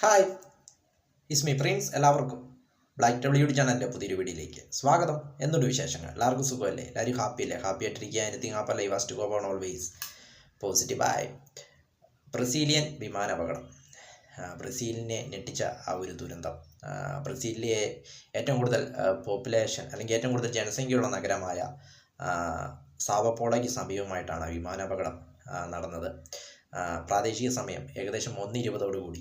Hi, Ismi Prince. എല്ലാവർക്കും black W ചാനലിൻ്റെ പുതിയൊരു വീഡിയോയിലേക്ക് സ്വാഗതം. എന്തുണ്ട് വിശേഷങ്ങൾ? എല്ലാവർക്കും സുഖമല്ലേ? എല്ലാവരും ഹാപ്പിയല്ലേ? ഹാപ്പി ആയിട്ടിരിക്കുക. Anything happier life was to go on always പോസിറ്റീവായി. ബ്രസീലിയൻ വിമാനാപകടം, ബ്രസീലിനെ ഞെട്ടിച്ച ആ ഒരു ദുരന്തം. ബ്രസീലിലെ ഏറ്റവും കൂടുതൽ പോപ്പുലേഷൻ അല്ലെങ്കിൽ ഏറ്റവും കൂടുതൽ ജനസംഖ്യയുള്ള നഗരമായ സാവോപോളോയ്ക്ക് സമീപമായിട്ടാണ് വിമാനാപകടം നടന്നത്. പ്രാദേശിക സമയം ഏകദേശം 1:20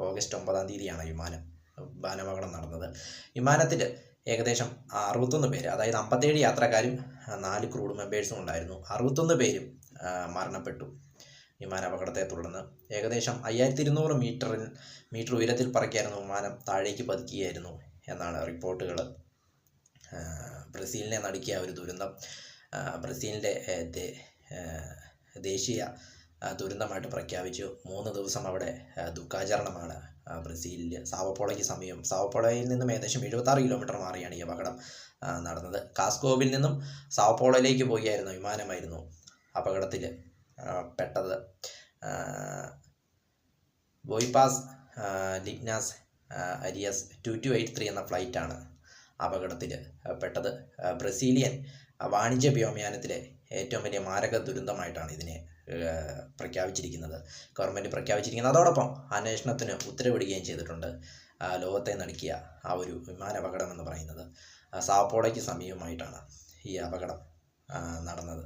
ഓഗസ്റ്റ് 9 വിമാനാപകടം നടന്നത്. വിമാനത്തിൽ ഏകദേശം 61 പേര്, അതായത് 57 യാത്രക്കാരും 4 ക്രൂ മെമ്പേഴ്സും ഉണ്ടായിരുന്നു. 61 പേരും മരണപ്പെട്ടു വിമാനാപകടത്തെ തുടർന്ന്. ഏകദേശം 5200 മീറ്റർ ഉയരത്തിൽ പറക്കിയായിരുന്നു വിമാനം താഴേക്ക് പതിക്കുകയായിരുന്നു എന്നാണ് റിപ്പോർട്ടുകൾ. ബ്രസീലിനെ നടുക്കിയ ഒരു ദുരന്തം ബ്രസീലിൻ്റെ ദേശീയ ദുരന്തമായിട്ട് പ്രഖ്യാപിച്ചു. 3 ദിവസം അവിടെ ദുഃഖാചരണമാണ് ബ്രസീലിൽ. സാവോപോളോയ്ക്ക് സമീപം, സാവോപോളോയിൽ നിന്നും ഏകദേശം 76 കിലോമീറ്റർ മാറിയാണ് ഈ അപകടം നടന്നത്. കാസ്കോവിൽ നിന്നും സാവോപോളോയിലേക്ക് പോവുകയായിരുന്നു വിമാനമായിരുന്നു അപകടത്തിൽ പെട്ടത്. ബോയ്പാസ് ലിഗ്നാസ് അരിയസ് 2283 എന്ന ഫ്ലൈറ്റാണ് അപകടത്തിൽ പെട്ടത്. ബ്രസീലിയൻ വാണിജ്യ വ്യോമയാനത്തിലെ ഏറ്റവും വലിയ മാരക ദുരന്തമായിട്ടാണ് ഇതിനെ പ്രഖ്യാപിച്ചിരിക്കുന്നത്, ഗവൺമെൻറ് പ്രഖ്യാപിച്ചിരിക്കുന്നത്. അതോടൊപ്പം അന്വേഷണത്തിന് ഉത്തരവിടുകയും ചെയ്തിട്ടുണ്ട്. ലോകത്തെ നടുക്കിയ ആ ഒരു വിമാനാപകടം എന്ന് പറയുന്നത് സാവോപോളോയ്ക്ക് സമീപമായിട്ടാണ് ഈ അപകടം നടന്നത്.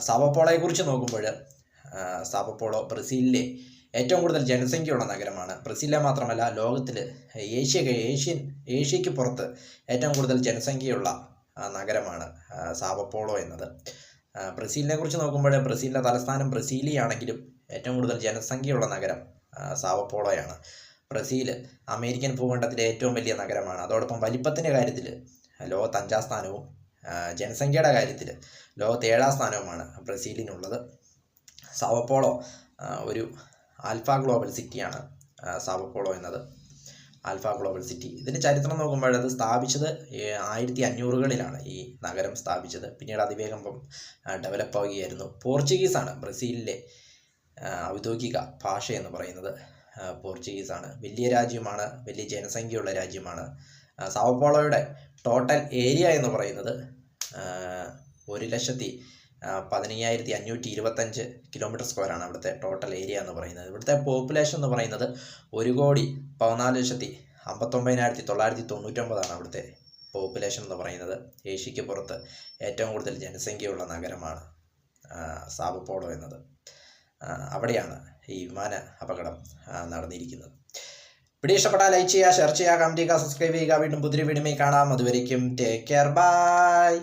സാവോപോളോയെക്കുറിച്ച് നോക്കുമ്പോൾ, സാവോപോളോ ബ്രസീലിലെ ഏറ്റവും കൂടുതൽ ജനസംഖ്യയുള്ള നഗരമാണ്. ബ്രസീലിലെ മാത്രമല്ല, ലോകത്തിൽ ഏഷ്യയ്ക്ക് പുറത്ത് ഏറ്റവും കൂടുതൽ ജനസംഖ്യയുള്ള നഗരമാണ് സാവോപോളോ എന്നത്. ബ്രസീലിനെ കുറിച്ച് നോക്കുമ്പോൾ, ബ്രസീലിൻ്റെ തലസ്ഥാനം ബ്രസീലിയാണെങ്കിലും ഏറ്റവും കൂടുതൽ ജനസംഖ്യയുള്ള നഗരം സാവോപോളോയാണ്. ബ്രസീൽ അമേരിക്കൻ ഭൂഖണ്ഡത്തിലെ ഏറ്റവും വലിയ നഗരമാണ്. അതോടൊപ്പം വലിപ്പത്തിൻ്റെ കാര്യത്തിൽ ലോകത്ത് 5ാം സ്ഥാനവും ജനസംഖ്യയുടെ കാര്യത്തിൽ ലോകത്ത് 7ാം സ്ഥാനവുമാണ് ബ്രസീലിനുള്ളത്. സാവോപോളോ ഒരു ആൽഫ ഗ്ലോബൽ സിറ്റിയാണ്. സാവോപോളോ എന്നത് ആൽഫ ഗ്ലോബൽ സിറ്റി. ഇതിൻ്റെ ചരിത്രം നോക്കുമ്പോൾ, അത് സ്ഥാപിച്ചത് 1500കളിലാണ് ഈ നഗരം സ്ഥാപിച്ചത്. പിന്നീട് അതിവേഗം ഡെവലപ്പ് ആവുകയായിരുന്നു. പോർച്ചുഗീസാണ് ബ്രസീലിലെ ഔദ്യോഗിക ഭാഷ എന്ന് പറയുന്നത്. പോർച്ചുഗീസാണ്. വലിയ രാജ്യമാണ്, വലിയ ജനസംഖ്യയുള്ള രാജ്യമാണ്. സാവോപോളോയുടെ ടോട്ടൽ ഏരിയ എന്ന് പറയുന്നത് 1,15,525 കിലോമീറ്റർ സ്ക്വയറാണ് അവിടുത്തെ ടോട്ടൽ ഏരിയ എന്ന് പറയുന്നത്. ഇവിടുത്തെ പോപ്പുലേഷൻ എന്ന് പറയുന്നത് 1,14,59,999 അവിടുത്തെ പോപ്പുലേഷൻ എന്ന് പറയുന്നത്. ഏഷ്യയ്ക്ക് പുറത്ത് ഏറ്റവും കൂടുതൽ ജനസംഖ്യയുള്ള നഗരമാണ് സാവോപോളോ എന്നത്. അവിടെയാണ് ഈ വിമാന അപകടം നടന്നിരിക്കുന്നത്. വീഡിയോ ഇഷ്ടപ്പെട്ടാൽ ലൈക്ക് ചെയ്യുക, ഷെയർ ചെയ്യുക, കമൻറ്റ് ചെയ്യുക, സബ്സ്ക്രൈബ് ചെയ്യുക. വീണ്ടും പുതിയ വീഡിയോയിൽ കാണാം. അതുവരേക്കും ടേക്ക് കെയർ, ബൈ.